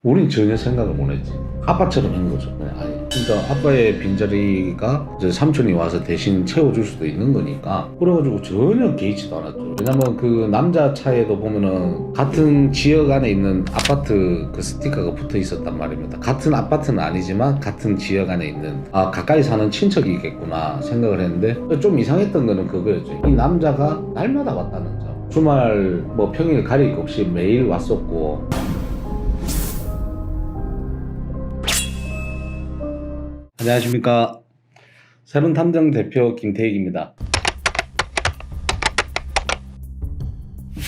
우린 전혀 생각을 못 했지. 아빠처럼 한 거죠. 아예. 그러니까 아빠의 빈자리가 이제 삼촌이 와서 대신 채워줄 수도 있는 거니까. 그래가지고 전혀 개의치도 않았죠. 왜냐면 그 남자 차에도 보면은 같은 지역 안에 있는 아파트 그 스티커가 붙어 있었단 말입니다. 같은 아파트는 아니지만 같은 지역 안에 있는, 아, 가까이 사는 친척이겠구나 생각을 했는데, 좀 이상했던 거는 그거였죠. 이 남자가 날마다 왔다는 점. 주말 뭐 평일 가릴 것 없이 매일 왔었고. 안녕하십니까. 새로운 탐정 대표 김태익입니다.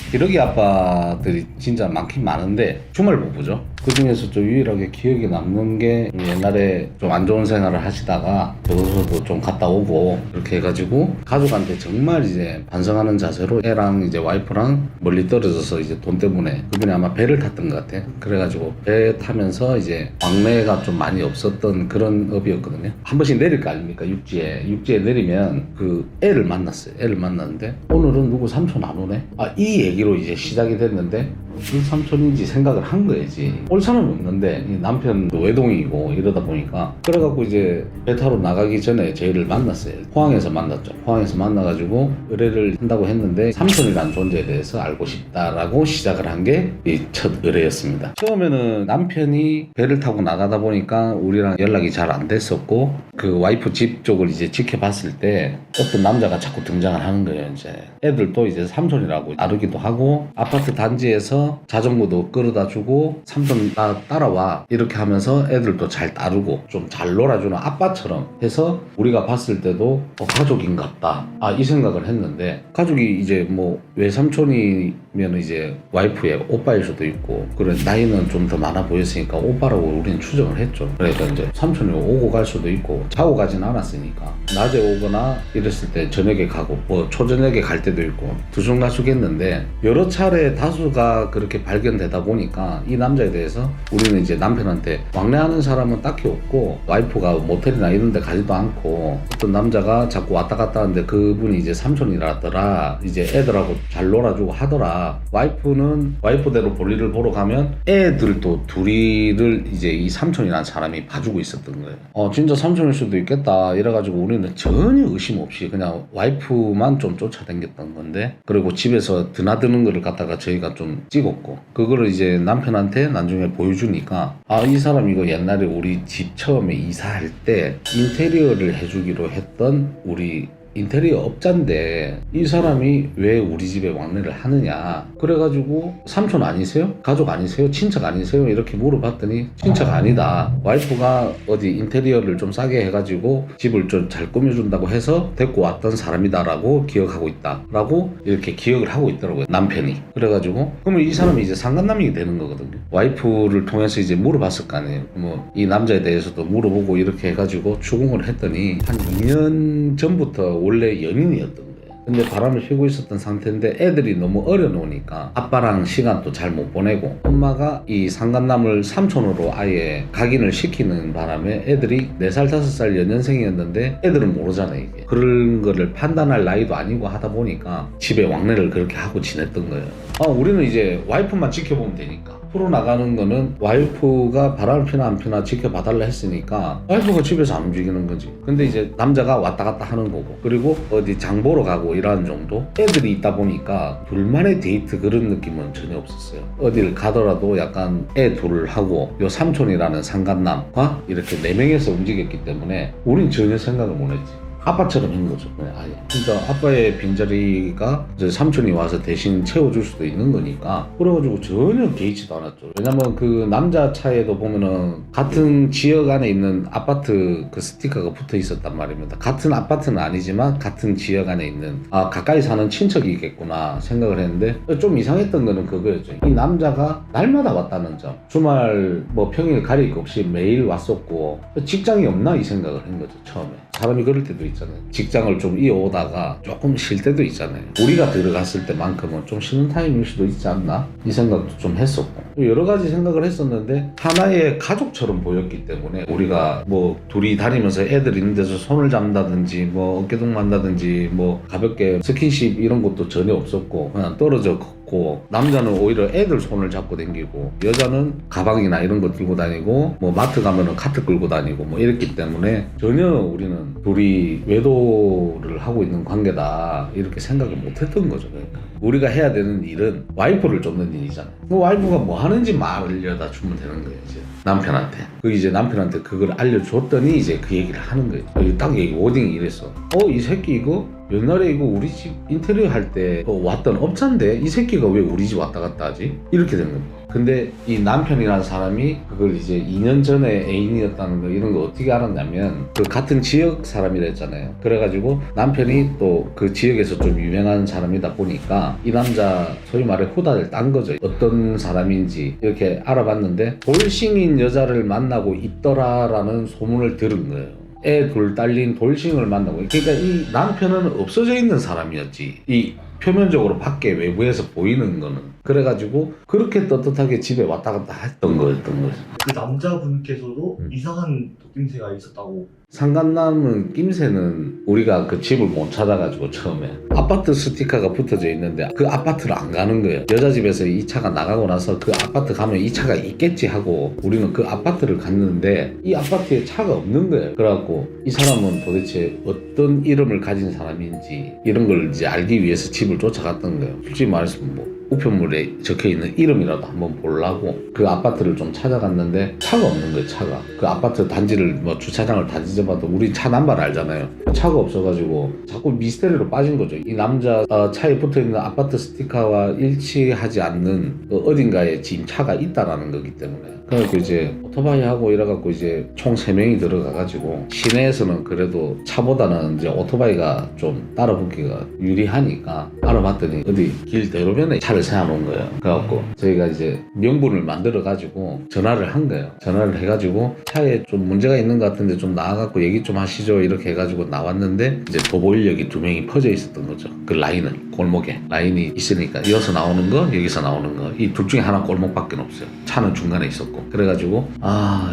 기러기 아빠들이 진짜 많긴 많은데 주말 부부죠. 그 중에서 좀 유일하게 기억에 남는 게 옛날에 좀 안 좋은 생활을 하시다가 교도소도 좀 갔다 오고 이렇게 해가지고 가족한테 정말 이제 반성하는 자세로 애랑 이제 와이프랑 멀리 떨어져서 이제 돈 때문에, 그분이 아마 배를 탔던 것 같아. 그래가지고 배 타면서 이제 왕래가 좀 많이 없었던 그런 업이었거든요. 한 번씩 내릴 거 아닙니까? 육지에 내리면 그 애를 만났어요. 애를 만났는데 오늘은 누구 삼촌 안 오네? 아, 이 얘기로 이제 시작이 됐는데 무슨 삼촌인지 생각을 한 거지. 올 사람이 없는데 이 남편도 외동이고 이러다 보니까, 그래갖고 이제 배 타러 나가기 전에 저희를 만났어요. 포항에서 만났죠. 포항에서 만나가지고 의뢰를 한다고 했는데 삼촌이라는 존재에 대해서 알고 싶다라고 시작을 한 게 이 첫 의뢰였습니다. 처음에는 남편이 배를 타고 나가다 보니까 우리랑 연락이 잘 안 됐었고, 그 와이프 집 쪽을 이제 지켜봤을 때 어떤 남자가 자꾸 등장을 하는 거예요. 이제 애들도 이제 삼촌이라고 나르기도 하고, 아파트 단지에서 자전거도 끌어다 주고 삼촌 나 따라와 이렇게 하면서 애들도 잘 따르고 좀 잘 놀아주는 아빠처럼 해서 우리가 봤을 때도 가족인갑다, 아, 이 생각을 했는데, 가족이 이제 뭐 외삼촌이면 이제 와이프의 오빠일 수도 있고, 그래 나이는 좀 더 많아 보였으니까 오빠라고 우리는 추정을 했죠. 그러니까 이제 삼촌이 오고 갈 수도 있고, 자고 가진 않았으니까 낮에 오거나 이랬을 때 저녁에 가고 뭐 초저녁에 갈 때도 있고 들쑥날쑥 했는데, 여러 차례 다수가 그렇게 발견되다 보니까 이 남자에 대해서 우리는 이제 남편한테 왕래하는 사람은 딱히 없고, 와이프가 모텔이나 이런 데 가지도 않고, 어떤 남자가 자꾸 왔다 갔다 하는데 그분이 이제 삼촌이라더라, 이제 애들하고 잘 놀아주고 하더라. 와이프는 와이프대로 볼일을 보러 가면 애들도 둘이를 이제 이 삼촌이라는 사람이 봐주고 있었던 거예요. 진짜 삼촌일 수도 있겠다 이래가지고 우리는 전혀 의심 없이 그냥 와이프만 좀 쫓아다녔던 건데, 그리고 집에서 드나드는 거를 갖다가 저희가 좀 찍었고, 그거를 이제 남편한테 나중에 보여주니까, 아, 이 사람 이거 옛날에 우리 집 처음에 이사할 때 인테리어를 해주기로 했던 우리 인테리어 업자인데 이 사람이 왜 우리 집에 왕래를 하느냐. 그래가지고 삼촌 아니세요? 가족 아니세요? 친척 아니세요? 이렇게 물어봤더니 친척 아니다, 와이프가 어디 인테리어를 좀 싸게 해가지고 집을 좀 잘 꾸며준다고 해서 데리고 왔던 사람이다 라고 기억하고 있다 라고 이렇게 기억을 하고 있더라고요, 남편이. 그래가지고 그러면 이 사람이 이제 상간남이 되는 거거든요. 와이프를 통해서 이제 물어봤을 거 아니에요. 뭐 이 남자에 대해서도 물어보고 이렇게 해가지고 추궁을 했더니 한 2년 전부터 원래 연인이었던 거예요. 근데 바람을 피우고 있었던 상태인데 애들이 너무 어려놓으니까 아빠랑 시간도 잘 못 보내고, 엄마가 이 상간남을 삼촌으로 아예 각인을 시키는 바람에 애들이 4살 5살 연년생이었는데 애들은 모르잖아요. 이게 그런 거를 판단할 나이도 아니고 하다 보니까 집에 왕래를 그렇게 하고 지냈던 거예요. 우리는 이제 와이프만 지켜보면 되니까, 풀어나가는 거는 와이프가 바람을 피나 안 피나 지켜봐달라 했으니까 와이프가 집에서 안 움직이는 거지. 근데 이제 남자가 왔다 갔다 하는 거고, 그리고 어디 장 보러 가고 이러한 정도. 애들이 있다 보니까 둘만의 데이트 그런 느낌은 전혀 없었어요. 어딜 가더라도 약간 애 둘을 하고 요 삼촌이라는 상간남과 이렇게 4명에서 움직였기 때문에 우린 전혀 생각을 못 했지. 아빠처럼 한 거죠. 아예. 그러니까 아빠의 빈자리가 이제 삼촌이 와서 대신 채워줄 수도 있는 거니까, 그래가지고 전혀 개의치도 않았죠. 왜냐면 그 남자 차에도 보면은 같은 지역 안에 있는 아파트 그 스티커가 붙어 있었단 말입니다. 같은 아파트는 아니지만 같은 지역 안에 있는, 아, 가까이 사는 친척이겠구나 생각을 했는데, 좀 이상했던 거는 그거였죠. 이 남자가 날마다 왔다는 점. 주말 뭐 평일 가릴 것 없이 매일 왔었고, 직장이 없나 이 생각을 한 거죠, 처음에. 사람이 그럴 때도 있잖아요. 직장을 좀 이어오다가 조금 쉴 때도 있잖아요. 우리가 들어갔을 때만큼은 좀 쉬는 타임일 수도 있지 않나? 이 생각도 좀 했었고, 여러 가지 생각을 했었는데 하나의 가족처럼 보였기 때문에, 우리가 뭐 둘이 다니면서 애들 있는 데서 손을 잡는다든지 뭐 어깨동무 한다든지 뭐 가볍게 스킨십 이런 것도 전혀 없었고, 그냥 떨어져 걷고 없고 남자는 오히려 애들 손을 잡고 다니고 여자는 가방이나 이런 거 들고 다니고 뭐 마트 가면은 카트 끌고 다니고 뭐 이랬기 때문에 전혀 우리는 둘이 외도를 하고 있는 관계다 이렇게 생각을 못 했던 거죠. 그러니까 우리가 해야 되는 일은 와이프를 쫓는 일이잖아요. 그 와이프가 뭐 하는지 말려다 주면 되는 거예요 이제 남편한테. 그 이제 남편한테 그걸 알려줬더니 이제 그 얘기를 하는 거예요. 딱 얘기 워딩이 이랬어. 이 새끼 이거 옛날에 이거 우리 집 인테리어 할 때 왔던 업자인데 이 새끼가 왜 우리 집 왔다 갔다 하지? 이렇게 된 겁니다. 근데 이 남편이라는 사람이 그걸 이제 2년 전에 애인이었다는 거 이런 거 어떻게 알았냐면 그 같은 지역 사람이라 했잖아요. 그래가지고 남편이 또 그 지역에서 좀 유명한 사람이다 보니까 이 남자 소위 말해 후다를 딴 거죠. 어떤 사람인지 이렇게 알아봤는데 돌싱인 여자를 만나고 있더라라는 소문을 들은 거예요. 애 둘 딸린 돌싱을 만나고. 그러니까 이 남편은 없어져 있는 사람이었지. 이 표면적으로 밖에 외부에서 보이는 거는. 그래가지고 그렇게 떳떳하게 집에 왔다 갔다 했던 거였던 거죠. 그 남자분께서도 이상한 낌새가 있었다고. 상간남은 낌새는 우리가 그 집을 못 찾아가지고 처음에 아파트 스티커가 붙어져 있는데 그 아파트를 안 가는 거예요. 여자 집에서 이 차가 나가고 나서 그 아파트 가면 이 차가 있겠지 하고 우리는 그 아파트를 갔는데 이 아파트에 차가 없는 거예요. 그래갖고 이 사람은 도대체 어떤 이름을 가진 사람인지 이런 걸 이제 알기 위해서 집을 쫓아갔던 거예요. 솔직히 말해서 뭐 우편물에 적혀있는 이름이라도 한번 보려고 그 아파트를 좀 찾아갔는데 차가 없는 거예요. 차가 그 아파트 단지를 뭐 주차장을 다 뒤져봐도 우리 차 남발 알잖아요. 차가 없어가지고 자꾸 미스테리로 빠진 거죠. 이 남자 차에 붙어있는 아파트 스티커와 일치하지 않는 어딘가에 지금 차가 있다라는 거기 때문에 그래서 이제 오토바이 하고 이래갖고 이제 총 3명이 들어가가지고 시내에서는 그래도 차보다는 이제 오토바이가 좀 따라붙기가 유리하니까 알아봤더니 어디 길 대로변에 차를 세워놓은 거예요. 그래갖고 저희가 이제 명분을 만들어가지고 전화를 한 거예요. 전화를 해가지고 차에 좀 문제가 있는 것 같은데 좀 나와갖고 얘기 좀 하시죠 이렇게 해가지고 나왔는데 이제 도보인력이 2명이 퍼져 있었던 거죠. 그 라인은 골목에 라인이 있으니까 이어서 나오는 거 여기서 나오는 거 이 둘 중에 하나 골목밖에 없어요. 차는 중간에 있었고 그래가지고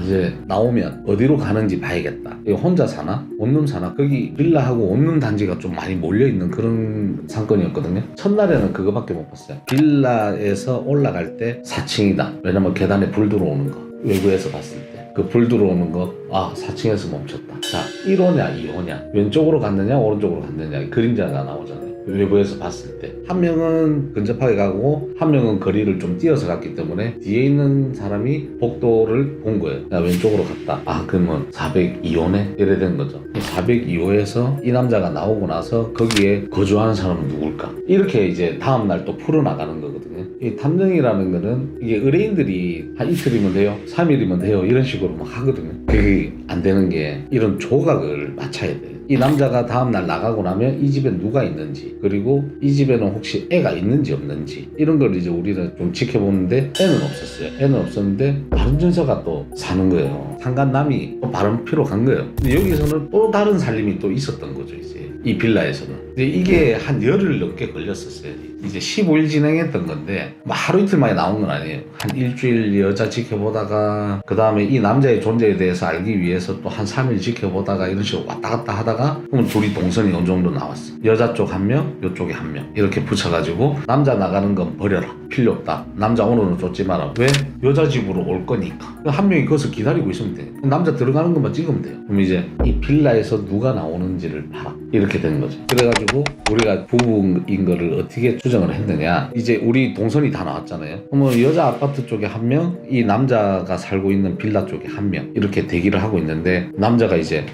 이제 나오면 어디로 가는지 봐야겠다. 혼자 사나? 원룸 사나? 거기 빌라하고 원룸 단지가 좀 많이 몰려있는 그런 상권이었거든요. 첫날에는 그거밖에 못 봤어요. 빌라에서 올라갈 때 4층이다. 왜냐면 계단에 불 들어오는 거 외부에서 봤을 때 그 불 들어오는 거 4층에서 멈췄다. 자 1호냐 2호냐 왼쪽으로 갔느냐 오른쪽으로 갔느냐 그림자가 나오잖아요. 외부에서 봤을 때 한 명은 근접하게 가고 한 명은 거리를 좀 뛰어서 갔기 때문에 뒤에 있는 사람이 복도를 본 거예요. 야, 왼쪽으로 갔다. 그러면 402호네? 이래 된 거죠. 402호에서 이 남자가 나오고 나서 거기에 거주하는 사람은 누굴까? 이렇게 이제 다음날 또 풀어나가는 거거든요. 이 탐정이라는 거는 이게 의뢰인들이 한 이틀이면 돼요, 3일이면 돼요 이런 식으로 막 하거든요. 그게 안 되는 게 이런 조각을 맞춰야 돼요. 이 남자가 다음날 나가고 나면 이 집에 누가 있는지 그리고 이 집에는 혹시 애가 있는지 없는지 이런 걸 이제 우리는 좀 지켜보는데 애는 없었어요. 애는 없었는데 다른 전사가 또 사는 거예요. 상간남이 또 바람 피러 간 거예요. 근데 여기서는 또 다른 살림이 또 있었던 거죠. 이제 이 빌라에서는. 근데 이게 한 열흘 넘게 걸렸었어요. 이제 15일 진행했던 건데 뭐 하루 이틀 만에 나온 건 아니에요. 한 일주일 여자 지켜보다가 그 다음에 이 남자의 존재에 대해서 알기 위해서 또 한 3일 지켜보다가 이런 식으로 왔다 갔다 하다가 그럼 둘이 동선이 어느 정도 나왔어. 여자 쪽 한 명, 이쪽에 한 명 이렇게 붙여가지고 남자 나가는 건 버려라. 필요 없다. 남자 오늘은 쫓지 마라. 왜? 여자 집으로 올 거니까. 한 명이 거기서 기다리고 있으면 돼. 남자 들어가는 것만 찍으면 돼요. 그럼 이제 이 빌라에서 누가 나오는지를 봐라. 이렇게 되는 거죠. 그래가지고 우리가 부부인 거를 어떻게 추정을 했느냐. 이제 우리 동선이 다 나왔잖아요. 그러면 여자 아파트 쪽에 한 명, 이 남자가 살고 있는 빌라 쪽에 한 명 이렇게 대기를 하고 있는데 남자가 이제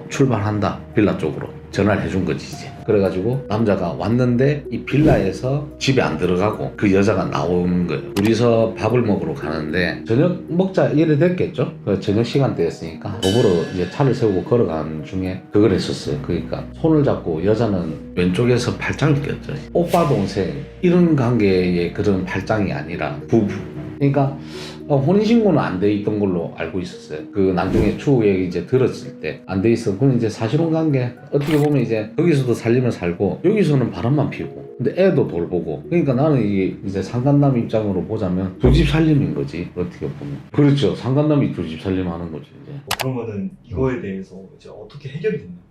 출발한다. 빌라 쪽으로 전화를 해준 거지 이제. 그래가지고 남자가 왔는데 이 빌라에서 집에 안 들어가고 그 여자가 나오는 거예요. 둘이서 밥을 먹으러 가는데 저녁 먹자 이래 됐겠죠. 저녁 시간대였으니까 도보로 이제 차를 세우고 걸어가는 중에 그걸 했었어요. 그러니까 손을 잡고 여자는 왼쪽에서 팔짱을 꼈죠. 오빠 동생 이런 관계의 그런 팔짱이 아니라 부부. 그러니까 혼인신고는 안 돼 있던 걸로 알고 있었어요. 그 나중에 추후에 이제 들었을 때 안 돼 있어. 그건 이제 사실혼 관계. 어떻게 보면 이제 거기서도 살림을 살고 여기서는 바람만 피우고 근데 애도 돌보고. 그러니까 나는 이게 이제 상간남 입장으로 보자면 두 집 살림인 거지. 어떻게 보면. 그렇죠. 상간남이 두 집 살림하는 거죠 이제. 그러면은 이거에 대해서 이제 어떻게 해결이 됐나요?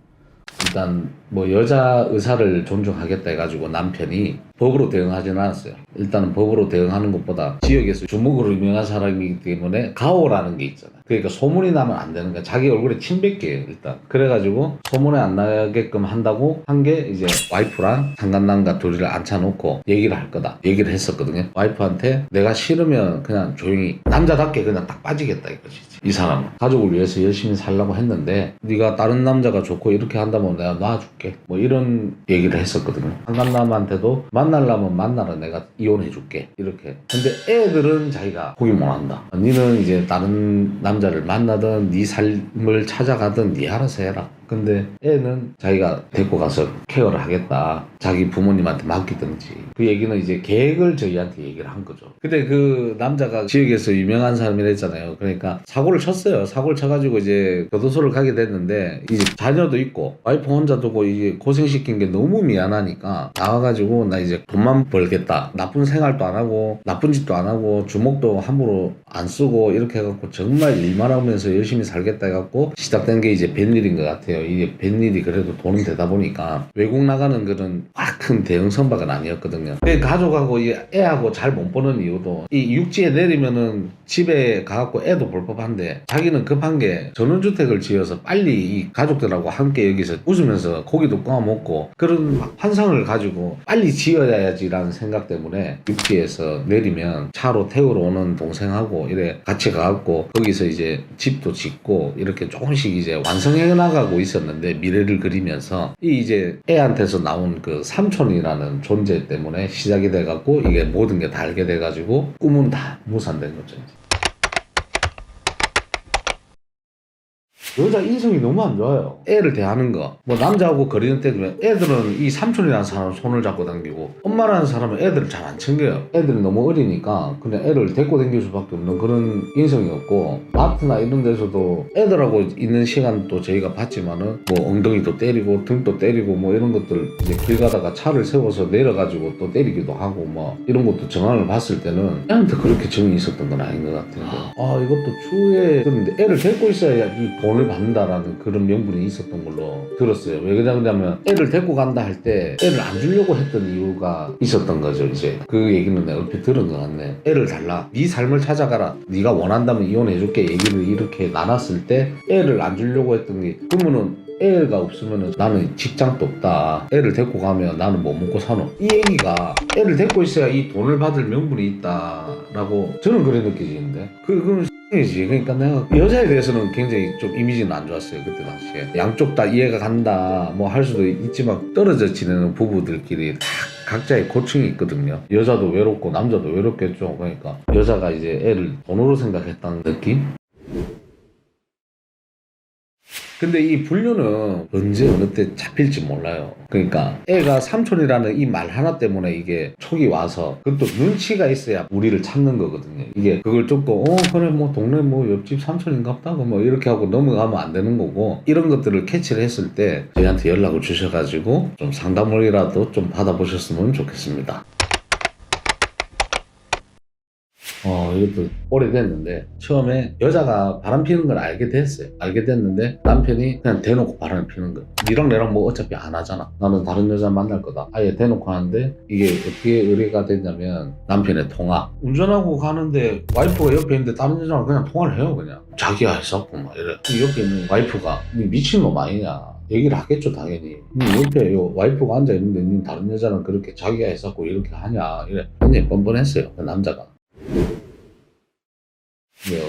일단 뭐 여자 의사를 존중하겠다 해가지고 남편이 법으로 대응하지는 않았어요. 일단은 법으로 대응하는 것보다 지역에서 주먹으로 유명한 사람이기 때문에 가오라는 게 있잖아요. 그러니까 소문이 나면 안 되는 거야. 자기 얼굴에 침 뱉게요, 일단. 그래가지고 소문이 안 나게끔 한다고 한 게 이제 와이프랑 상간남과 둘이를 앉혀놓고 얘기를 할 거다. 얘기를 했었거든요. 와이프한테 내가 싫으면 그냥 조용히 남자답게 그냥 딱 빠지겠다 이거지. 이 사람은 가족을 위해서 열심히 살려고 했는데 네가 다른 남자가 좋고 이렇게 한다면 내가 놔줄게 뭐 이런 얘기를 했었거든요. 상간남한테도 만나려면 만나라 내가 이혼해줄게 이렇게. 근데 애들은 자기가 포기 못한다. 니는 이제 다른 남자를 만나든 네 삶을 찾아가든 네 알아서 해라. 근데 애는 자기가 데리고 가서 케어를 하겠다. 자기 부모님한테 맡기든지. 그 얘기는 이제 계획을 저희한테 얘기를 한 거죠. 근데 그 남자가 지역에서 유명한 사람이랬잖아요. 그러니까 사고를 쳤어요. 사고를 쳐가지고 이제 교도소를 가게 됐는데 이제 자녀도 있고 와이프 혼자 두고 이게 고생시킨 게 너무 미안하니까 나와가지고 나 이제 돈만 벌겠다. 나쁜 생활도 안 하고 나쁜 짓도 안 하고 주먹도 함부로 안 쓰고 이렇게 해갖고 정말 일만 하면서 열심히 살겠다 해갖고 시작된 게 이제 뱃일인 것 같아요. 이게 뱃일이 그래도 돈은 되다 보니까 외국 나가는 그런 확 큰 대형 선박은 아니었거든요. 그 가족하고 이 애하고 잘 못 보는 이유도 이 육지에 내리면은 집에 가갖고 애도 볼 법한데 자기는 급한 게 전원주택을 지어서 빨리 이 가족들하고 함께 여기서 웃으면서 고기도 구워 먹고 그런 환상을 가지고 빨리 지어야지라는 생각 때문에 육지에서 내리면 차로 태우러 오는 동생하고 이래 같이 가갖고 거기서 이제 집도 짓고 이렇게 조금씩 이제 완성해 나가고 있었는데 미래를 그리면서 이 이제 애한테서 나온 그 삼촌이라는 존재 때문에 시작이 돼갖고 이게 모든 게 다 알게 돼가지고 꿈은 다 무산된 거죠. 여자 인성이 너무 안 좋아요. 애를 대하는 거. 뭐 남자하고 거리는 때 되면 애들은 이 삼촌이라는 사람 손을 잡고 다니고 엄마라는 사람은 애들을 잘 안 챙겨요. 애들이 너무 어리니까 그냥 애를 데리고 다닐 수밖에 없는 그런 인성이었고 마트나 이런 데서도 애들하고 있는 시간도 저희가 봤지만은 뭐 엉덩이도 때리고 등도 때리고 뭐 이런 것들 이제 길 가다가 차를 세워서 내려가지고 또 때리기도 하고 뭐 이런 것도 정황을 봤을 때는 애한테 그렇게 정이 있었던 건 아닌 것 같은데 이것도 추후에 그런데 애를 데리고 있어야 이 돈을 받는다라는 그런 명분이 있었던 걸로 들었어요. 왜 그러냐면 애를 데리고 간다 할 때 애를 안 주려고 했던 이유가 있었던 거죠. 이제 그 얘기는 내가 얼핏 들은 것 같네. 애를 달라. 네 삶을 찾아가라. 네가 원한다면 이혼해줄게. 얘기를 이렇게 나눴을 때 애를 안 주려고 했던 게 그러면은 애가 없으면 나는 직장도 없다. 애를 데리고 가면 나는 뭐 먹고 사노. 이 얘기가 애를 데리고 있어야 이 돈을 받을 명분이 있다라고 저는 그래 느껴지는데 그건 이지. 그러니까 내가 여자에 대해서는 굉장히 좀 이미지는 안 좋았어요. 그때 당시에 양쪽 다 이해가 간다 뭐 할 수도 있지만 떨어져 지내는 부부들끼리 다 각자의 고충이 있거든요. 여자도 외롭고 남자도 외롭겠죠. 그러니까 여자가 이제 애를 돈으로 생각했다는 느낌? 근데 이 분류는 언제 어느 때 잡힐지 몰라요. 그러니까 애가 삼촌이라는 이 말 하나 때문에 이게 촉이 와서 그것도 눈치가 있어야 우리를 찾는 거거든요. 이게 그걸 쫓고 그래 뭐 동네 뭐 옆집 삼촌인갑다 뭐 이렇게 하고 넘어가면 안 되는 거고 이런 것들을 캐치를 했을 때 저희한테 연락을 주셔가지고 좀 상담을이라도 좀 받아보셨으면 좋겠습니다. 이것도 오래됐는데 처음에 여자가 바람 피는 걸 알게 됐어요. 알게 됐는데 남편이 그냥 대놓고 바람을 피는 거예요. 니랑 내랑 뭐 어차피 안 하잖아. 나는 다른 여자 만날 거다. 아예 대놓고 하는데 이게 어떻게 의뢰가 됐냐면 남편의 통화. 운전하고 가는데 와이프가 옆에 있는데 다른 여자랑 그냥 통화를 해요. 그냥 자기야 했었고 막 이래. 옆에 있는 와이프가 니 미친놈 아니냐. 얘기를 하겠죠 당연히. 니 옆에 와이프가 앉아있는데 니 다른 여자랑 그렇게 자기야 했었고 이렇게 하냐 이래. 굉장히 뻔뻔했어요 그 남자가.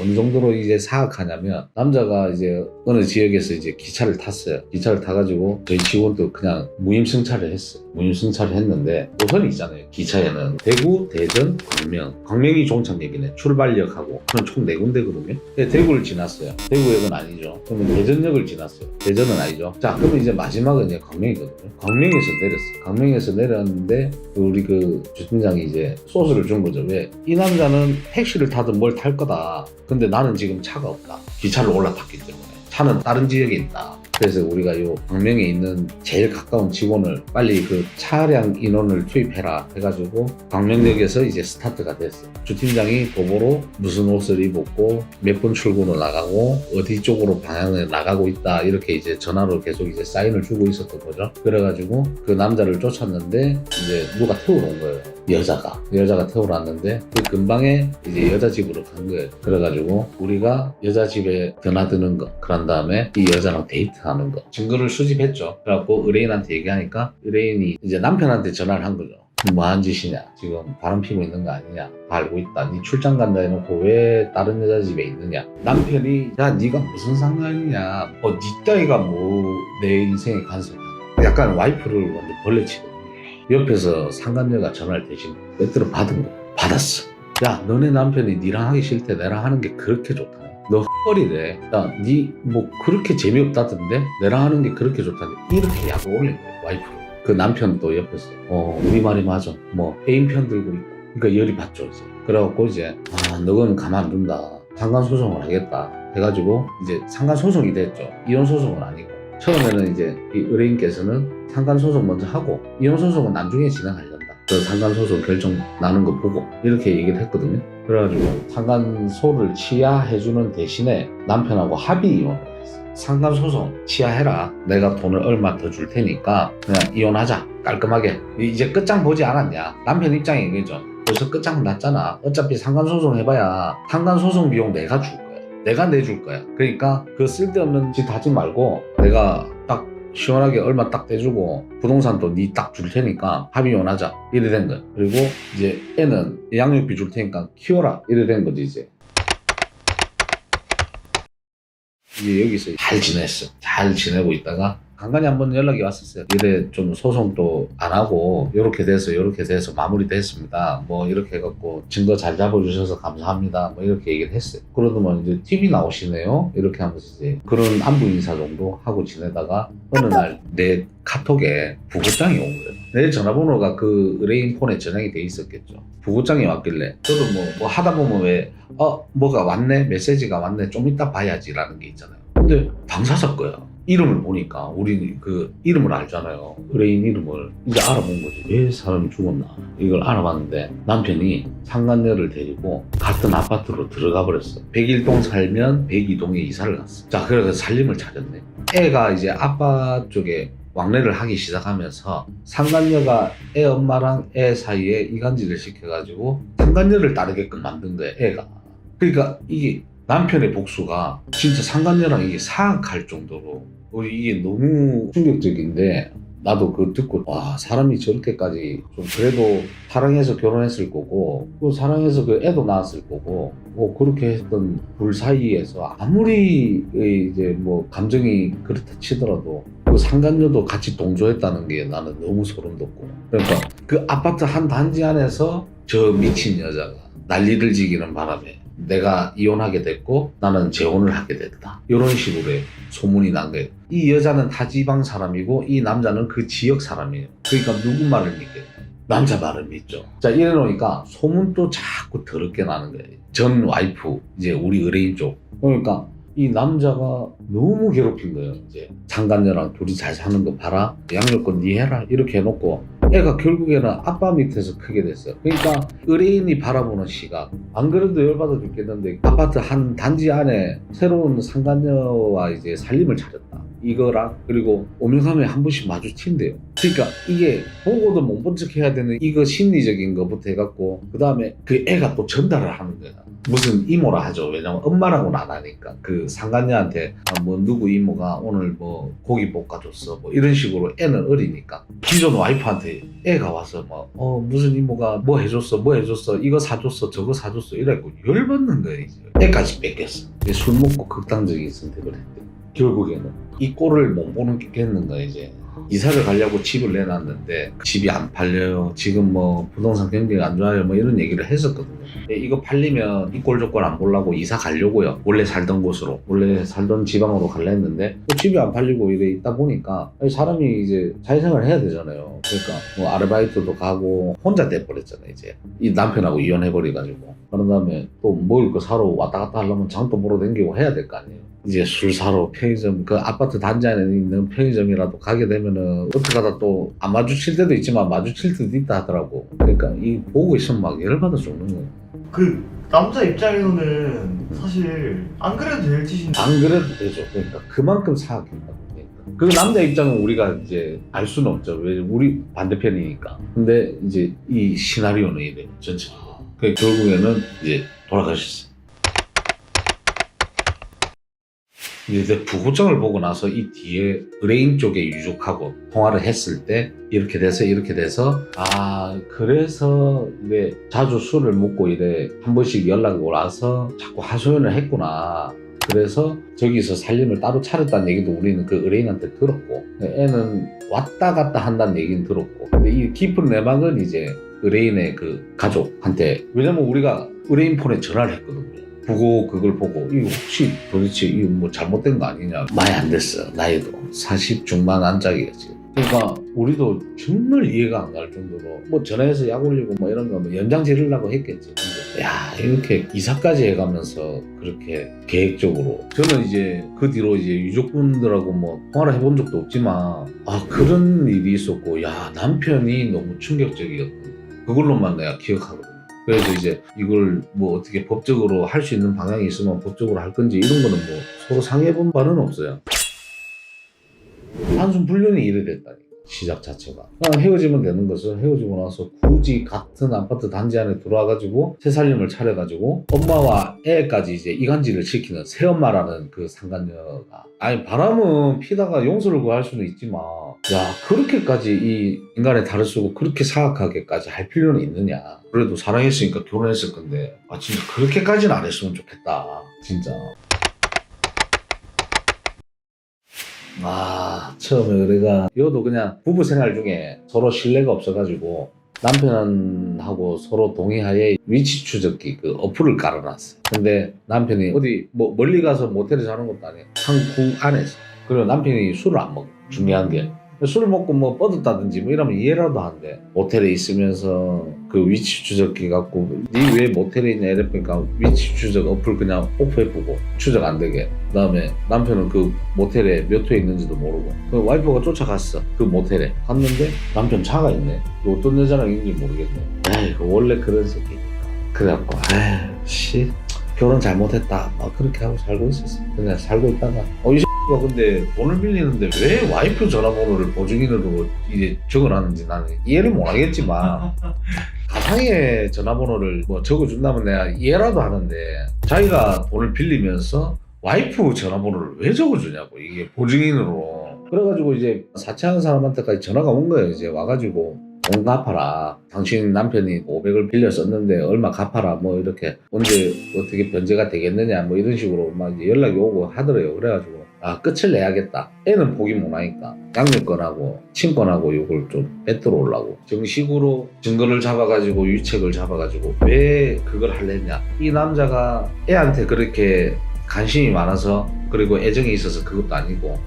어느 정도로 이제 사악하냐면 남자가 이제 어느 지역에서 이제 기차를 탔어요. 기차를 타가지고 저희 직원도 그냥 무임승차를 했어요. 무임승차를 했는데 노선이 있잖아요. 기차에는 대구, 대전, 광명. 광명이 종착역이네. 출발역하고 그럼 총 4군데거든요. 대구를 지났어요. 대구역은 아니죠. 그러면 대전역을 지났어요. 대전은 아니죠. 자 그러면 이제 마지막은 이제 광명이거든요. 광명에서 내렸어요. 광명에서 내렸는데 우리 그 주팀장이 이제 소스를 준 거죠. 왜? 이 남자는 택시를 타든 뭘 탈 거다. 근데 나는 지금 차가 없다. 기차를 올라탔기 때문에 차는 다른 지역에 있다. 그래서 우리가 요 광명에 있는 제일 가까운 직원을 빨리 그 차량 인원을 투입해라 해가지고 광명역에서 이제 스타트가 됐어. 주팀장이 도보로 무슨 옷을 입었고 몇 번 출근을 나가고 어디 쪽으로 방향을 나가고 있다 이렇게 이제 전화로 계속 이제 사인을 주고 있었던 거죠. 그래가지고 그 남자를 쫓았는데 이제 누가 태우러 온 거예요. 여자가 태우러 왔는데 그 근방에 이제 여자 집으로 간 거예요. 그래가지고 우리가 여자 집에 드나드는 거, 그런 다음에 이 여자랑 데이트하는 거 증거를 수집했죠. 그래갖고 의뢰인한테 얘기하니까 의뢰인이 이제 남편한테 전화를 한 거죠. 뭐한 짓이냐, 지금 바람 피고 있는 거 아니냐, 다 알고 있다. 네 출장 간다 해놓고 왜 다른 여자 집에 있느냐. 남편이 야 네가 무슨 상관이냐, 네 따위가 뭐 내 인생에 간섭하냐. 약간 와이프를 완전 벌레치거든요. 옆에서 상간녀가 전화를 대신 빼들어 받은 거야. 받았어. 야 너네 남편이 니랑 하기 싫대, 내랑 하는 게 그렇게 좋다. 너 헛거리래. 야 니 뭐 그렇게 재미없다던데 내랑 하는 게 그렇게 좋다는데 이렇게 약을 올린 거야, 와이프를. 그 남편도 옆에서 우리 말이 맞아, 뭐 애인 편 들고 있고. 그러니까 열이 받죠 이제. 그래갖고 이제 너는 가만 안 둔다, 상간소송을 하겠다 해가지고 이제 상간소송이 됐죠. 이혼소송은 아니고. 처음에는 이제 이 의뢰인께서는 상간소송 먼저 하고 이혼소송은 나중에 진행하려다. 그 상간소송 결정 나는 거 보고 이렇게 얘기를 했거든요. 그래가지고 상간소를 취하해주는 대신에 남편하고 합의 이혼을 했어. 상간소송 취하해라, 내가 돈을 얼마 더 줄 테니까 그냥 이혼하자, 깔끔하게. 이제 끝장 보지 않았냐. 남편 입장이 이거죠. 벌써 끝장 났잖아. 어차피 상간소송 해봐야 상간소송 비용 내가 줄 거야, 내가 내줄 거야. 그러니까 그 쓸데없는 짓 하지 말고 내가 딱 시원하게 얼마 딱 떼주고 부동산도 니 딱 줄 테니까 합의 이혼하자, 이래 된 거야. 그리고 이제 애는 양육비 줄 테니까 키워라, 이래 된 거지. 이제 여기서 잘 지냈어. 잘 지내고 있다가 간간히 한번 연락이 왔었어요. 이래 좀 소송도 안 하고 요렇게 돼서 마무리됐습니다. 뭐 이렇게 해갖고 증거 잘 잡아주셔서 감사합니다. 뭐 이렇게 얘기를 했어요. 그러더만 이제 TV 나오시네요, 이렇게 하면서 이제 그런 안부 인사 정도 하고 지내다가 어느 날 내 카톡에 부고장이 온 거예요. 내 전화번호가 그 의뢰인 폰에 저장이 돼 있었겠죠. 부고장이 왔길래 저도 뭐 하다 보면 왜 뭐가 왔네, 메시지가 왔네, 좀 이따 봐야지 라는 게 있잖아요. 근데 당사자 거야. 이름을 보니까 우리 그 이름을 알잖아요. 의뢰인 이름을 이제 알아본 거지. 왜 사람이 죽었나 이걸 알아봤는데 남편이 상간녀를 데리고 같은 아파트로 들어가 버렸어. 101동 살면 102동에 이사를 갔어. 자, 그래서 살림을 차렸네. 애가 이제 아빠 쪽에 왕래를 하기 시작하면서 상간녀가 애 엄마랑 애 사이에 이간질을 시켜가지고 상간녀를 따르게끔 만든 거야, 애가. 그러니까 이게 남편의 복수가 진짜 상간녀랑 이게 사악할 정도로 이게 너무 충격적인데, 나도 그거 듣고 와, 사람이 저렇게까지 좀 그래도 사랑해서 결혼했을 거고 또 사랑해서 그 애도 낳았을 거고 뭐 그렇게 했던 둘 사이에서 아무리 이제 뭐 감정이 그렇다 치더라도 그 상간녀도 같이 동조했다는 게 나는 너무 소름 돋고. 그러니까 그 아파트 한 단지 안에서 저 미친 여자가 난리를 지기는 바람에 내가 이혼하게 됐고 나는 재혼을 하게 됐다, 이런 식으로 소문이 난 거예요. 이 여자는 타 지방 사람이고 이 남자는 그 지역 사람이에요. 그러니까 누구 말을 믿겠냐, 남자 말을 믿죠. 자, 이래 놓으니까 소문도 자꾸 더럽게 나는 거예요. 전 와이프, 이제 우리 의뢰인 쪽. 그러니까 이 남자가 너무 괴롭힌 거예요. 이제 상간녀랑 둘이 잘 사는 거 봐라, 양육권 니 해라, 이렇게 해놓고 애가 결국에는 아빠 밑에서 크게 됐어요. 그러니까 의뢰인이 바라보는 시각, 안 그래도 열받아 죽겠는데 아파트 한 단지 안에 새로운 상간녀와 이제 살림을 차렸다, 이거랑 그리고 오명함에 한 번씩 마주친대요. 그러니까 이게 보고도 못 본 척 해야 되는 이거 심리적인 거부터 해갖고 그 다음에 그 애가 또 전달을 하는 거야. 무슨 이모라 하죠. 왜냐면 엄마라고는 안 하니까. 그 상간녀한테 뭐 누구 이모가 오늘 뭐 고기 볶아줬어, 뭐 이런 식으로. 애는 어리니까 기존 와이프한테 애가 와서 뭐 무슨 이모가 뭐 해줬어, 이거 사줬어, 저거 사줬어 이래갖고 열받는 거야. 이제 애까지 뺏겼어. 술 먹고 극단적인 선택을 했대. 결국에는 이 꼴을 못 보는 게 겠는가. 이제 이사를 가려고 집을 내놨는데 집이 안 팔려요, 지금 뭐 부동산 경기가 안 좋아요, 뭐 이런 얘기를 했었거든요. 이거 팔리면 이 꼴 조건 안 보려고 이사 가려고요. 원래 살던 곳으로, 원래 살던 지방으로 갈라 했는데 집이 안 팔리고 이래 있다 보니까 사람이 이제 사회생활을 해야 되잖아요. 그러니까 뭐 아르바이트도 가고 혼자 돼버렸잖아요. 이제 이 남편하고 이혼해버려가지고. 그런 다음에 또 먹을 거 사러 왔다 갔다 하려면 장도 보러 다니고 해야 될 거 아니에요. 이제 술 사러 편의점, 그 아파트 단지 안에 있는 편의점이라도 가게 되면은 어떻게 하다 또 안 마주칠 때도 있지만 마주칠 때도 있다 하더라고. 그러니까 이 보고 있으면 막 열받아 죽는 거야. 그 남자 입장에서는 사실 안 그래도 될 짓인데 안 그래도 되죠. 그러니까 그만큼 사악했다. 그 남자 입장은 우리가 이제 알 수는 없죠. 왜 우리 반대편이니까. 근데 이제 이 시나리오는 이래 전체적으로. 그 결국에는 이제 돌아가셨어요. 이제 부고장을 보고 나서 이 뒤에 의뢰인 쪽에 유족하고 통화를 했을 때 이렇게 돼서 아 그래서 이래 자주 술을 먹고 이래 한 번씩 연락이 와서 자꾸 하소연을 했구나. 그래서 저기서 살림을 따로 차렸다는 얘기도 우리는 그 의뢰인한테 들었고 애는 왔다 갔다 한다는 얘기는 들었고 근데 이 깊은 내막은 이제 의뢰인의 그 가족한테 왜냐면 우리가 의뢰인 폰에 전화를 했거든요. 보고 그걸 보고 이거 혹시 도대체 이거 뭐 잘못된 거 아니냐 많이 안 됐어. 나이도 40 중반 안짝이었지. 그러니까 우리도 정말 이해가 안 갈 정도로 뭐 전화해서 약 올리고 뭐 이런 거 뭐 연장 지르려고 했겠지. 근데 야 이렇게 이사까지 해가면서 그렇게 계획적으로 저는 이제 그 뒤로 이제 유족분들하고 뭐 통화를 해본 적도 없지만 아 그런 일이 있었고 야 남편이 너무 충격적이었던 그걸로만 내가 기억하거든. 그래서 이제 이걸 뭐 어떻게 법적으로 할 수 있는 방향이 있으면 법적으로 할 건지 이런 거는 뭐 서로 상의해 본 바는 없어요. 한숨 불륜이 이래 됐다니까. 시작 자체가. 그냥 헤어지면 되는 것을 헤어지고 나서 굳이 같은 아파트 단지 안에 들어와가지고 새살림을 차려가지고 엄마와 애까지 이제 이간질을 시키는 새엄마라는 그 상간녀가 아니 바람은 피다가 용서를 구할 수는 있지만 야 그렇게까지 이 인간의 탈을 쓰고 그렇게 사악하게까지 할 필요는 있느냐. 그래도 사랑했으니까 결혼했을 건데 아 진짜 그렇게까지는 안 했으면 좋겠다 진짜. 아 처음에 우리가 이것도 그냥 부부 생활 중에 서로 신뢰가 없어가지고 남편하고 서로 동의하에 위치 추적기 그 어플을 깔아놨어요. 근데 남편이 어디 뭐 멀리 가서 모텔에 자는 것도 아니에요. 한 구 안에서. 그리고 남편이 술을 안 먹어. 중요한 게 술 먹고 뭐 뻗었다든지 뭐 이러면 이해라도 한대. 모텔에 있으면서 그 위치 추적기 갖고 니 왜 모텔에 있냐 이랬으니까 위치 추적 어플 그냥 오프해보고 추적 안 되게. 그 다음에 남편은 그 모텔에 몇 호에 있는지도 모르고 그 와이프가 쫓아갔어. 그 모텔에 갔는데 남편 차가 있네. 어떤 여자랑 있는지 모르겠네. 에이 원래 그런 새끼니까. 그래갖고 에이 씨 결혼 잘못했다 막 그렇게 하고 살고 있었어. 그냥 살고 있다가 이 새끼가 근데 돈을 빌리는데 왜 와이프 전화번호를 보증인으로 이제 적어놨는지 나는 이해를 못하겠지만 가상의 전화번호를 뭐 적어준다면 내가 이해라도 하는데 자기가 돈을 빌리면서 와이프 전화번호를 왜 적어주냐고 이게 보증인으로. 그래가지고 이제 사채하는 사람한테까지 전화가 온 거예요. 이제 와가지고 돈 갚아라. 당신 남편이 500을 빌려 썼는데 얼마 갚아라. 뭐 이렇게 언제 어떻게 변제가 되겠느냐 뭐 이런 식으로 막 이제 연락이 오고 하더래요. 그래가지고 아 끝을 내야겠다. 애는 포기 못하니까 양육권하고 친권하고 이걸 좀 뺏들어 오려고 정식으로 증거를 잡아가지고 유책을 잡아가지고 왜 그걸 하려냐. 이 남자가 애한테 그렇게 관심이 많아서 그리고 애정이 있어서 그것도 아니고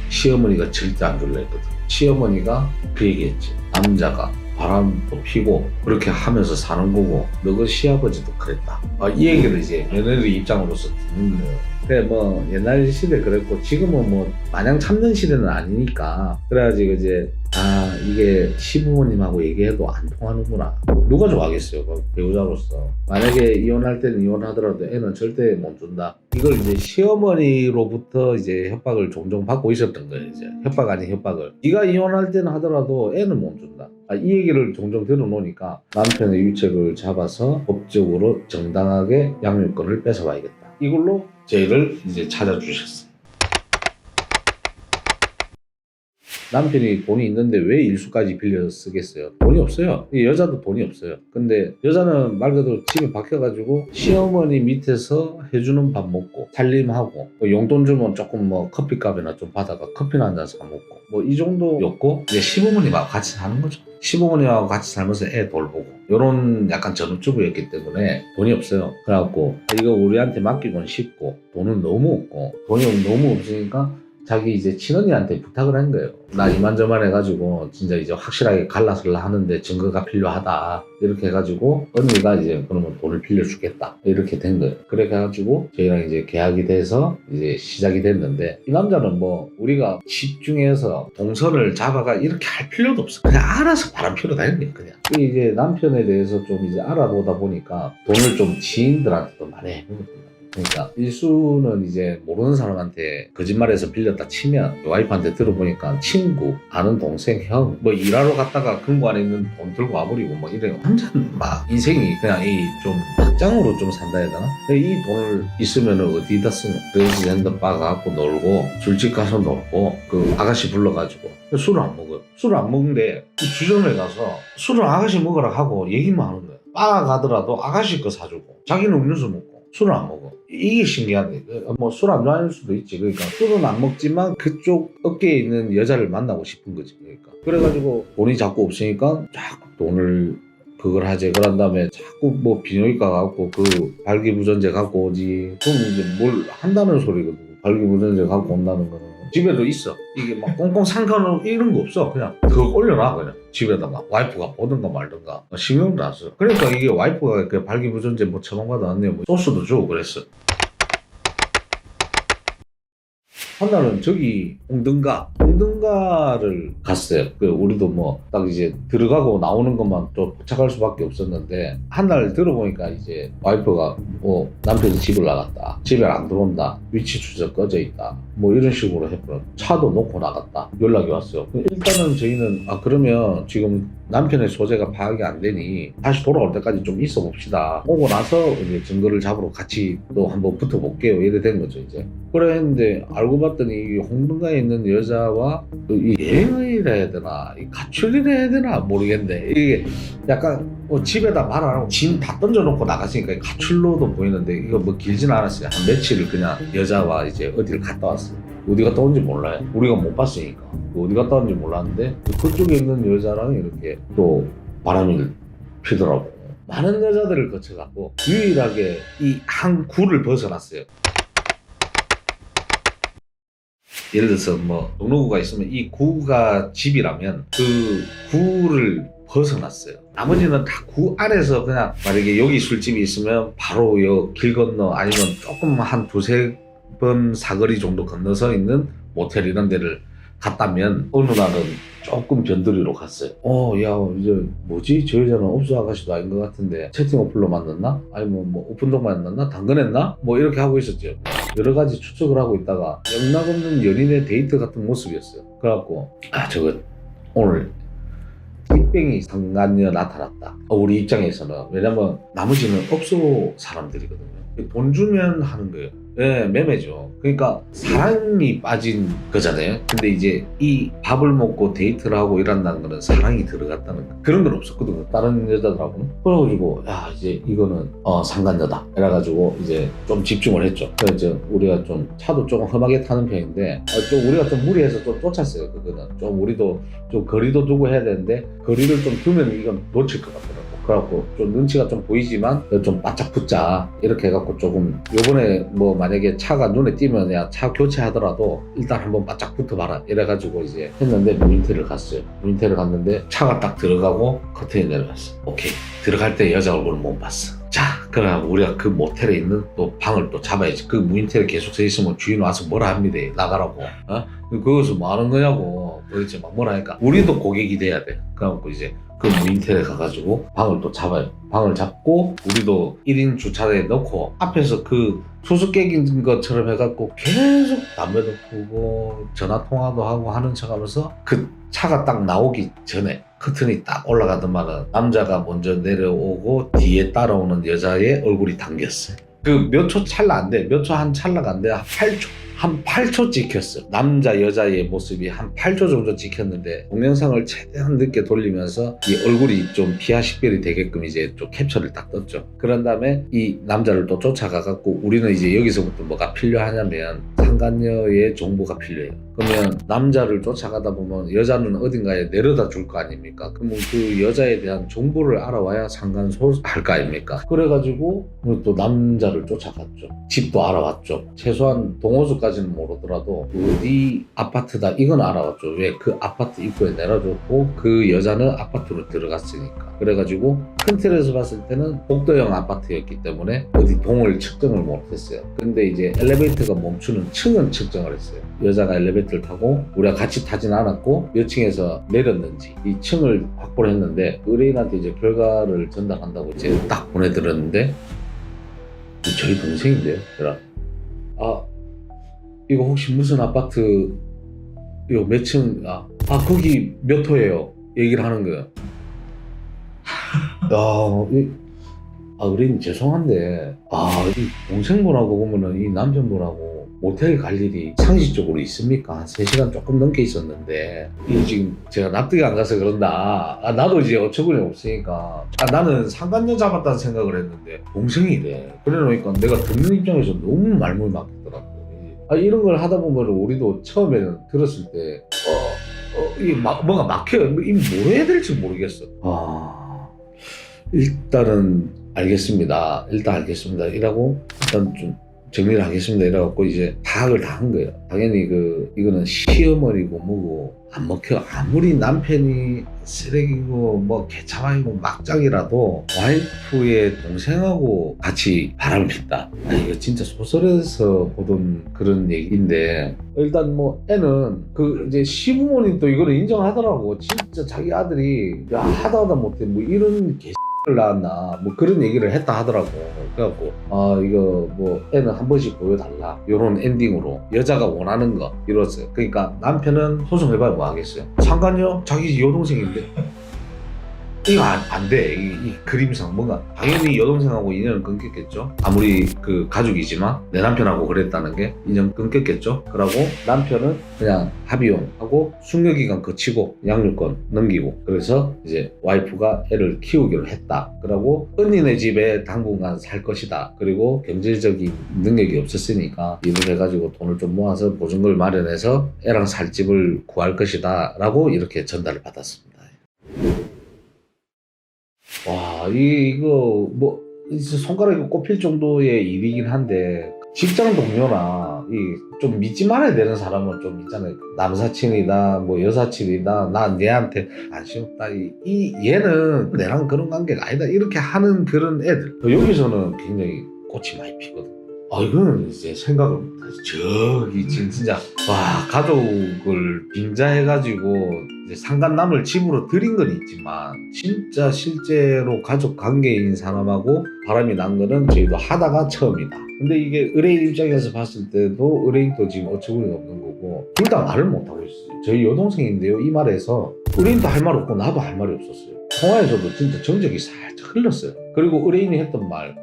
시어머니가 절대 안 줄라 했거든. 시어머니가 그 얘기했지. 남자가 바람도 피고 그렇게 하면서 사는 거고 너그 시아버지도 그랬다. 이 얘기를 이제 며느리 입장으로서 듣는 거예요. 그래 뭐 옛날 시대 그랬고 지금은 뭐 마냥 참는 시대는 아니니까 그래가지고 이제 아 이게 시부모님하고 얘기해도 안 통하는구나. 누가 좋아하겠어요 그 배우자로서. 만약에 이혼할 때는 이혼하더라도 애는 절대 못 준다. 이걸 이제 시어머니로부터 이제 협박을 종종 받고 있었던 거예요. 이제 협박 아닌 협박을. 네가 이혼할 때는 하더라도 애는 못 준다. 이 얘기를 종종 들어놓으니까 남편의 유책을 잡아서 법적으로 정당하게 양육권을 뺏어와야겠다. 이걸로 저희를 이제 찾아주셨어요. 남편이 돈이 있는데 왜 일수까지 빌려 쓰겠어요? 돈이 없어요. 이 여자도 돈이 없어요. 근데 여자는 말 그대로 집에 박혀가지고 시어머니 밑에서 해주는 밥 먹고 살림하고 뭐 용돈 주면 조금 뭐 커피값이나 좀 받아가 커피나 한잔 사 먹고 뭐 이 정도였고 이제 시부모님하고 같이 사는 거죠. 시부모님하고 같이 살면서 애 돌보고 요런 약간 전업주부였기 때문에 돈이 없어요. 그래갖고 이거 우리한테 맡기곤 쉽고 돈은 너무 없고 돈이 너무 없으니까 자기 이제 친언니한테 부탁을 한 거예요. 나 이만저만 해가지고 진짜 이제 확실하게 갈라설라 하는데 증거가 필요하다. 이렇게 해가지고 언니가 이제 그러면 돈을 빌려주겠다. 이렇게 된 거예요. 그래가지고 저희랑 이제 계약이 돼서 이제 시작이 됐는데 이 남자는 뭐 우리가 집중해서 동선을 잡아가 이렇게 할 필요도 없어. 그냥 알아서 바람 피러 다니는 거예요. 그냥. 이제 남편에 대해서 좀 이제 알아보다 보니까 돈을 좀 지인들한테도 많이 해보거든요. 그러니까 일수는 이제 모르는 사람한테 거짓말해서 빌렸다 치면 와이프한테 들어보니까 친구, 아는 동생, 형 뭐 일하러 갔다가 금고 안에 있는 돈 들고 와버리고 뭐 이래요. 남자는 막 인생이 그냥 이 좀 막장으로 좀 산다 해야 되나? 이 돈을 있으면 어디다 쓰노? 그래서 핸드바 가갖고 놀고 술집 가서 놀고 그 아가씨 불러가지고 술을 안 먹어요. 술을 안 먹는데 그 주점에 가서 술을 아가씨 먹으라 하고 얘기만 하는 거예요. 바 가더라도 아가씨 거 사주고 자기는 음료수 먹고 술을 안 먹어. 이게 신기한데 뭐 술 안 좋아할 수도 있지. 그러니까 술은 안 먹지만 그쪽 업계에 있는 여자를 만나고 싶은 거지. 그러니까 그래가지고 돈이 자꾸 없으니까 자꾸 돈을 그걸 하지. 그런 다음에 자꾸 뭐 비뇨기과 갖고 그 발기부전제 갖고 오지. 그럼 이제 뭘 한다는 소리거든. 발기부전제 갖고 온다는 거는 집에도 있어. 이게 막 꽁꽁 상가는 이런 거 없어. 그냥 그거 올려놔 그냥 집에다가 와이프가 보든가 말든가 신경도 안 써. 그러니까 이게 와이프가 그 발기부전제 뭐 처방받아 왔네요. 뭐 소스도 주고 그랬어. 한 날은 저기 홍등가를 갔어요. 그 우리도 뭐 딱 이제 들어가고 나오는 것만 또 포착할 수밖에 없었는데 한 날 들어보니까 이제 와이프가 뭐 남편이 집을 나갔다. 집에 안 들어온다. 위치 추적 꺼져 있다. 뭐 이런 식으로 해버려. 차도 놓고 나갔다. 연락이 왔어요. 일단은 저희는 그러면 지금 남편의 소재가 파악이 안 되니 다시 돌아올 때까지 좀 있어 봅시다. 오고 나서 이제 증거를 잡으러 같이 또 한번 붙어볼게요. 이래 된 거죠 이제. 그래 했는데 알고 봤더니 이 홍등가에 있는 여자와 이 여행이라 해야 되나 이 가출이라 해야 되나 모르겠는데 이게 약간 뭐 집에다 말 안 하고 짐 다 던져놓고 나갔으니까 가출로도 보이는데 이거 뭐 길진 않았어요. 한 며칠을 그냥 여자와 이제 어디를 갔다 왔어요. 어디 갔다 온지 몰라요. 우리가 못 봤으니까 어디 갔다 온지 몰랐는데 그쪽에 있는 여자랑 이렇게 또 바람이 피더라고. 많은 여자들을 거쳐갖고 유일하게 이 한 구를 벗어났어요. 예를 들어서 뭐 동로구가 있으면 이 구가 집이라면 그 구를 벗어났어요. 나머지는 다 구 안에서 그냥 만약에 여기 술집이 있으면 바로 여 길 건너 아니면 조금 한 두세 번 사거리 정도 건너서 있는 모텔 이런 데를 갔다면 어느 날은 조금 변두리로 갔어요. 야 이제 뭐지? 저 여자는 업소 아가씨도 아닌 것 같은데 채팅 어플로 만났나? 아니면 뭐 오픈동 만났나? 당근했나? 뭐 이렇게 하고 있었죠. 여러 가지 추측을 하고 있다가 영락없는 연인의 데이트 같은 모습이었어요. 그래갖고 저거 오늘 빅뱅이 상간녀 나타났다. 우리 입장에서는 왜냐면 나머지는 업소 사람들이거든요. 돈 주면 하는 거예요. 예, 매매죠. 그러니까 사랑이 빠진 거잖아요. 근데 이제 이 밥을 먹고 데이트를 하고 일한다는 거는 사랑이 들어갔다는 거. 그런 건 없었거든요. 다른 여자들하고는. 그래가지고 야 이제 이거는 상간녀다. 이래가지고 이제 좀 집중을 했죠. 그래서 우리가 좀 차도 조금 험하게 타는 편인데 좀 우리가 좀 무리해서 좀 쫓았어요. 그거는 좀 우리도 좀 거리도 두고 해야 되는데 거리를 좀 두면 이건 놓칠 것 같더라고. 그래갖고 좀 눈치가 좀 보이지만 좀 바짝 붙자 이렇게 해갖고 조금 요번에 뭐 만약에 차가 눈에 띄면 야 차 교체하더라도 일단 한번 바짝 붙어봐라 이래가지고 이제 했는데 무인텔을 갔어요. 무인텔을 갔는데 차가 딱 들어가고 커튼이 내려왔어. 오케이 들어갈 때 여자 얼굴을 못 봤어. 자 그럼 우리가 그 모텔에 있는 또 방을 또 잡아야지. 그 무인텔에 계속 서 있으면 주인 와서 뭐라 합니다. 나가라고. 그것을 뭐 하는 거냐고. 도대체 막 뭐라 하니까 우리도 고객이 돼야 돼. 그래갖고 이제 그 무인텔에 가가지고 방을 또 잡아요. 방을 잡고 우리도 1인 주차대에 넣고 앞에서 그 수수께끼인 것처럼 해갖고 계속 담배도 피우고 전화통화도 하고 하는 척하면서 그 차가 딱 나오기 전에 커튼이 딱 올라가더만은 남자가 먼저 내려오고 뒤에 따라오는 여자의 얼굴이 당겼어요. 그 몇 초 찰나 안 돼. 몇 초 한 찰나가 안 돼. 한 8초 찍혔어요. 남자 여자의 모습이 한 8초 정도 찍혔는데 동영상을 최대한 늦게 돌리면서 이 얼굴이 좀 피하 식별이 되게끔 이제 좀 캡처를 딱 떴죠. 그런 다음에 이 남자를 또 쫓아가갖고 우리는 이제 여기서부터 뭐가 필요하냐면 상간녀의 정보가 필요해요. 그러면 남자를 쫓아가다 보면 여자는 어딘가에 내려다 줄 거 아닙니까? 그러면 그 여자에 대한 정보를 알아와야 상관소할 거 아닙니까? 그래가지고 또 남자를 쫓아갔죠. 집도 알아왔죠. 최소한 동호수까지는 모르더라도 어디 아파트다 이건 알아왔죠. 왜? 그 아파트 입구에 내려줬고 그 여자는 아파트로 들어갔으니까. 그래가지고 큰 틀에서 봤을 때는 복도형 아파트였기 때문에 어디 동을 측정을 못했어요. 근데 이제 엘리베이터가 멈추는 층은 측정을 했어요. 여자가 엘리베이터를 타고 우리가 같이 타진 않았고 몇 층에서 내렸는지 이 층을 확보를 했는데 의뢰인한테 이제 결과를 전달한다고 이제 딱 보내드렸는데 저희 동생인데요. 그래. 아 이거 혹시 무슨 아파트 이거 몇 층? 거기 몇 호예요? 얘기를 하는 거예요. 의뢰인 죄송한데 이 동생분하고 보면은 이 남편분하고 모텔 갈 일이 상식적으로 있습니까? 한 3시간 조금 넘게 있었는데 이 지금 제가 납득이 안 가서 그런다. 나도 이제 어처구니 없으니까 나는 상간녀 잡았다는 생각을 했는데 동생이래. 그래 놓으니까 내가 듣는 입장에서 너무 말문이 막히더라고. 이런 걸 하다 보면 우리도 처음에는 들었을 때 이게 뭔가 막혀요. 뭘 해야 될지 모르겠어. 일단은 알겠습니다. 이라고 일단 좀 정리를 하겠습니다. 이래갖고 이제 파악을 다 한 거예요. 당연히 이거는 시어머니고 뭐고 안 먹혀. 아무리 남편이 쓰레기고 뭐 개차반이고 막장이라도 와이프의 동생하고 같이 바람을 핀다. 이거 진짜 소설에서 보던 그런 얘기인데 일단 뭐 애는 이제 시부모님도 이거를 인정하더라고. 진짜 자기 아들이 야 하다 못해 뭐 이런 을 낳았나 뭐 그런 얘기를 했다 하더라고. 그래갖고 이거 뭐 애는 한 번씩 보여달라 요런 엔딩으로 여자가 원하는 거 이뤘어요. 그러니까 남편은 소송해봐야 뭐 하겠어요. 상관요? 자기 여동생인데 이거 안 돼. 이 그림상 뭔가 당연히 여동생하고 인연은 끊겼겠죠. 아무리 가족이지만 내 남편하고 그랬다는 게 인연 끊겼겠죠. 그러고 남편은 그냥 합의혼하고 숙려기간 거치고 양육권 넘기고 그래서 이제 와이프가 애를 키우기로 했다. 그러고 언니네 집에 당분간 살 것이다. 그리고 경제적인 능력이 없었으니까 일을 해가지고 돈을 좀 모아서 보증금을 마련해서 애랑 살 집을 구할 것이다 라고 이렇게 전달을 받았습니다. 와, 이거 뭐 손가락이 꼽힐 정도의 일이긴 한데 직장 동료나 좀 믿지 말아야 되는 사람은 좀 있잖아요. 남사친이다, 뭐 여사친이다, 나 얘한테 관심 없다. 얘는 내랑 그런 관계가 아니다. 이렇게 하는 그런 애들. 여기서는 굉장히 꽃이 많이 피거든. 이거는 이제 생각을 못하지. 저기 지금 진짜 가족을 빙자해가지고 이제 상간남을 집으로 들인 건 있지만 진짜 실제로 가족 관계인 사람하고 바람이 난 거는 저희도 하다가 처음이다. 근데 이게 의뢰인 입장에서 봤을 때도 의뢰인도 지금 어처구니가 없는 거고 둘 다 말을 못하고 있어요. 저희 여동생인데요. 이 말에서 의뢰인도 할 말 없고 나도 할 말이 없었어요. 통화에서도 진짜 정적이 살짝 흘렀어요. 그리고 의뢰인이 했던 말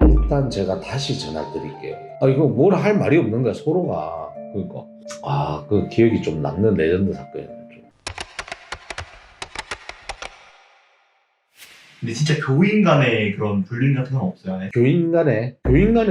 일단 제가 다시 전화 드릴게요. 이거 뭘 할 말이 없는 거야 서로가. 그러니까 그 기억이 좀 남는 레전드 사건이에요. 근데 진짜 교인 간의 그런 불륜 같은 건 없어요? 교인 간에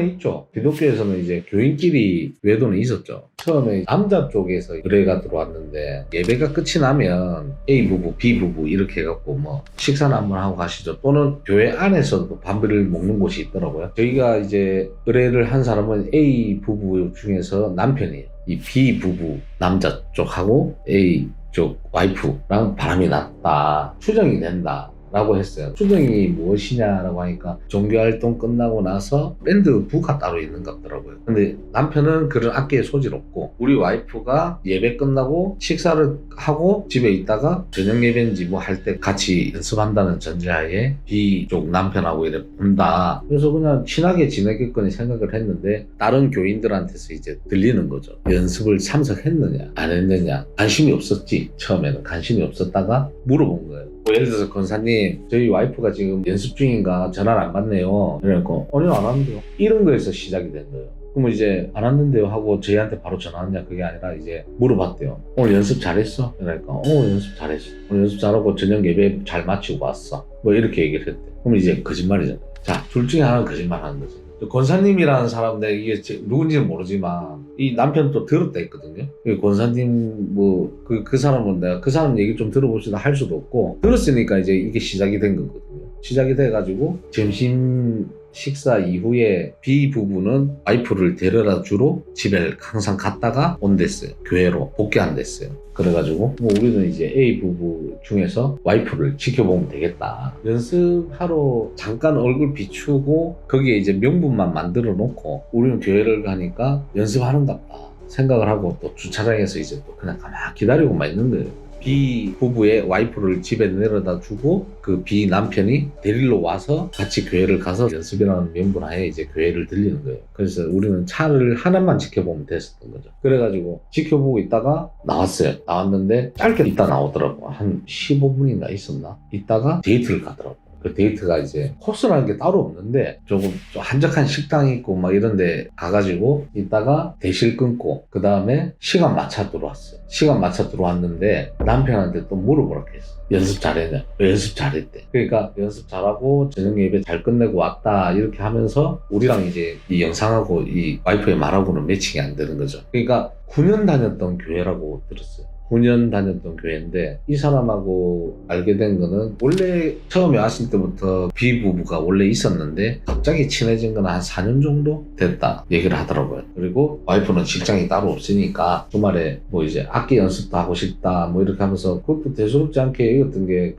있죠. 기독교에서는 이제 교인끼리 외도는 있었죠. 처음에 남자 쪽에서 의뢰가 들어왔는데 예배가 끝이 나면 A 부부, B 부부 이렇게 해갖고 뭐 식사나 한번 하고 가시죠. 또는 교회 안에서도 밥을 먹는 곳이 있더라고요. 저희가 이제 의뢰를 한 사람은 A 부부 중에서 남편이에요. 이 B 부부 남자 쪽하고 A 쪽 와이프랑 바람이 났다. 추정이 된다. 라고 했어요. 추정이 무엇이냐라고 하니까 종교활동 끝나고 나서 밴드 부가 따로 있는 것 같더라고요. 근데 남편은 그런 악기에 소질 없고 우리 와이프가 예배 끝나고 식사를 하고 집에 있다가 저녁 예배인지 뭐 할 때 같이 연습한다는 전제하에 B쪽 남편하고 이래 본다. 그래서 그냥 친하게 지내겠거니 생각을 했는데 다른 교인들한테서 이제 들리는 거죠. 연습을 참석했느냐 안 했느냐. 관심이 없었지. 처음에는 관심이 없었다가 물어본 거예요. 예를 들어서 권사님 저희 와이프가 지금 연습 중인가 전화를 안 받네요. 그러니까 아니요 안 왔는데요. 이런 거에서 시작이 된 거예요. 그러면 이제 안 왔는데요 하고 저희한테 바로 전화하냐 그게 아니라 이제 물어봤대요. 오늘 연습 잘했어? 그러니까 연습 잘했어. 오늘 연습 잘하고 저녁 예배 잘 마치고 왔어. 뭐 이렇게 얘기를 했대. 그러면 이제 거짓말이잖아요. 자, 둘 중에 하나는 거짓말 하는 거죠. 권사님이라는 사람 내가 이게 누군지는 모르지만 이 남편도 들었다 했거든요. 그 권사님 뭐 그 사람은 내가 그 사람 얘기 좀 들어봅시다 할 수도 없고 들었으니까 이제 이게 시작이 된 거거든요. 시작이 돼가지고 점심 식사 이후에 B 부부는 와이프를 데려다 주러 집에 항상 갔다가 온댔어요. 교회로 복귀한댔어요. 그래가지고 뭐 우리는 이제 A 부부 중에서 와이프를 지켜보면 되겠다. 연습하러 잠깐 얼굴 비추고 거기에 이제 명분만 만들어 놓고 우리는 교회를 가니까 연습하는갑다 생각을 하고 또 주차장에서 이제 또 그냥 가만히 기다리고만 있는 거예요. B 부부의 와이프를 집에 내려다 주고 그 B 남편이 데리러 와서 같이 교회를 가서 연습이라는 명분하에 이제 교회를 들리는 거예요. 그래서 우리는 차를 하나만 지켜보면 됐었던 거죠. 그래가지고 지켜보고 있다가 나왔어요. 나왔는데 짧게 있다 나오더라고. 한 15분인가 있었나? 있다가 데이트를 가더라고. 그 데이트가 이제 코스라는 게 따로 없는데 조금 좀 한적한 식당이 있고 막 이런데 가가지고 있다가 대실 끊고 그 다음에 시간 맞춰 들어왔어요. 시간 맞춰 들어왔는데 남편한테 또 물어보라고 했어. 연습 잘했냐? 연습 잘했대. 그러니까 연습 잘하고 저녁 예배 잘 끝내고 왔다 이렇게 하면서 우리랑 이제 이 영상하고 이 와이프의 말하고는 매칭이 안 되는 거죠. 그러니까 9년 다녔던 교회라고 들었어요. 9년 다녔던 교회인데 이 사람하고 알게 된 거는 원래 처음에 왔을 때부터 B 부부가 원래 있었는데 갑자기 친해진 건 한 4년 정도 됐다 얘기를 하더라고요. 그리고 와이프는 직장이 따로 없으니까 주말에 뭐 이제 악기 연습도 하고 싶다 뭐 이렇게 하면서 그것도 대수롭지 않게 읽었던 게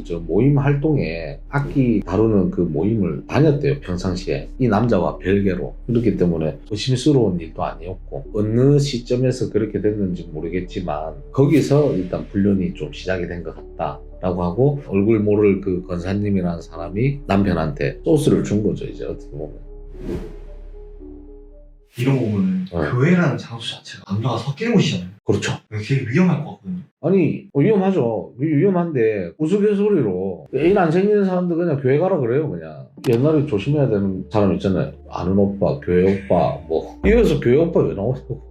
저 모임 활동에 악기 다루는 그 모임을 다녔대요. 평상시에 이 남자와 별개로. 그렇기 때문에 의심스러운 일도 아니었고 어느 시점에서 그렇게 됐는지 모르겠지만 거기서 일단 불륜이 좀 시작이 된 것 같다 라고 하고 얼굴 모를 그 권사님이라는 사람이 남편한테 소스를 준 거죠. 이제 어떻게 보면 이런 거 보면 교회라는 장소 자체가 남자가 섞이는 곳이잖아요. 그렇죠. 되게 위험할 것 같거든요. 아니 위험하죠. 위험한데 우스갯소리로 애인 안 생기는 사람들 그냥 교회 가라 그래요. 그냥 옛날에 조심해야 되는 사람 있잖아요. 아는 오빠, 교회 오빠 뭐 이래서 교회 오빠 왜 나오냐고.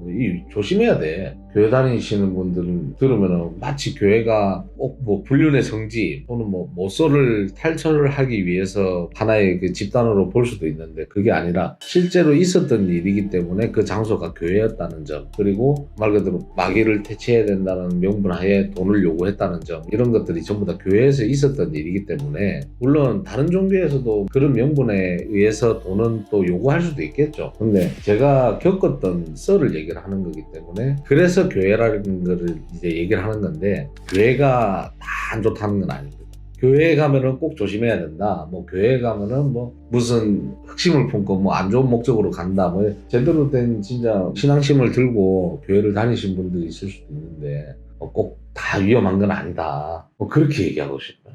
조심해야 돼. 교회 다니시는 분들은 들으면 마치 교회가 꼭 뭐 불륜의 성지 또는 뭐 모쏠을 탈출을 하기 위해서 하나의 그 집단으로 볼 수도 있는데 그게 아니라 실제로 있었던 일이기 때문에 그 장소가 교회였다는 점 그리고 말 그대로 마귀를 퇴치해야 된다는 명분하에 돈을 요구했다는 점 이런 것들이 전부 다 교회에서 있었던 일이기 때문에 물론 다른 종교에서도 그런 명분에 의해서 돈은 또 요구할 수도 있겠죠. 근데 제가 겪었던 썰을 얘기를 하는 거기 때문에 그래서 교회라는 거를 이제 얘기를 하는 건데 교회가 다 안 좋다는 건 아닙니다. 교회에 가면은 꼭 조심해야 된다. 뭐 교회에 가면은 뭐 무슨 흑심을 품고 뭐 안 좋은 목적으로 간다. 뭐 제대로 된 진짜 신앙심을 들고 교회를 다니신 분들이 있을 수도 있는데 꼭 다 위험한 건 아니다. 뭐 그렇게 얘기하고 싶어요.